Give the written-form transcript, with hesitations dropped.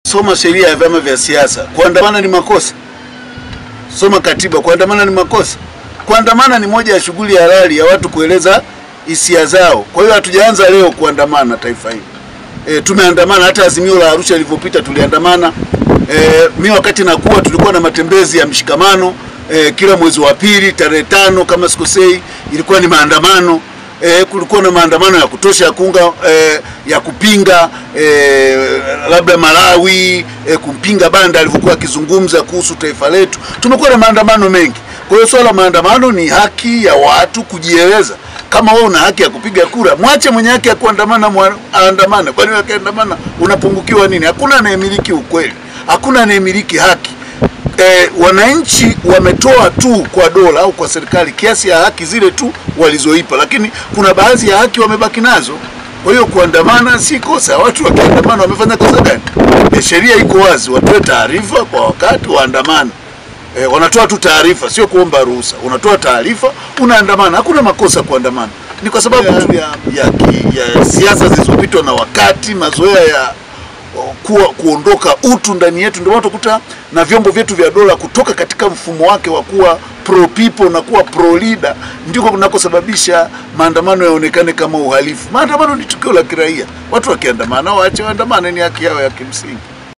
Soma sheria ya vyama vya siasa. Kuandamana ni makosa. Soma katiba. Kuandamana ni makosa. Kuandamana ni moja ya shughuli halali ya watu kueleza hisia zao. Kwa hiyo hatujaanza leo kuandamana taifa hili. Tumeandamana hata Azimio la Arusha lilipopita tuliandamana. Mimi wakati nakuwa tulikuwa na matembezi ya mshikamano kila mwezi wa pili tarehe 5 kama sikosei, ilikuwa ni maandamano. Kulikuwa na maandamano ya kutosha ya kuunga ya kupinga labda Malawi, kumpinga Banda alivyokuwa akizungumza kuhusu taifa letu. Tumekuwa na maandamano mengi. Kwa hiyo swala maandamano ni haki ya watu kujieleza. Kama wewe una haki ya kupiga kura, mwache mwenye haki ya kuandamana aandamane. Kwani wakiandamana unapungukiwa nini? Hakuna anayemiliki ukweli. Hakuna anayemiliki haki. Wananchi wametoa tu kwa dola au kwa serikali kiasi ya haki zile tu walizoipa, lakini kuna baadhi ya haki wamebaki nazo. Kwa hiyo kuandamana si kosa. Watu wakiandamana wamefanya kosa gani? Sheria iko wazi, watoe taarifa kwa wakati waandamane. Wanatoa tu taarifa, sio kuomba ruhusa. Unatoa taarifa, unaandamana. Hakuna makosa kuandamana. Ni kwa sababu tu ya siasa zilizopitwa na wakati, mazoea ya kuondoka utu ndani yetu. Ndio watu kuta na vyombo vyetu vya dola kutoka katika mfumo wake wa kuwa pro people na kuwa pro leader, ndiko kunakosababisha maandamano yaonekane kama uhalifu. Maandamano ni tukio la kiraia. Watu wakiandamana waache waandamane, ni haki yao ya kimsingi.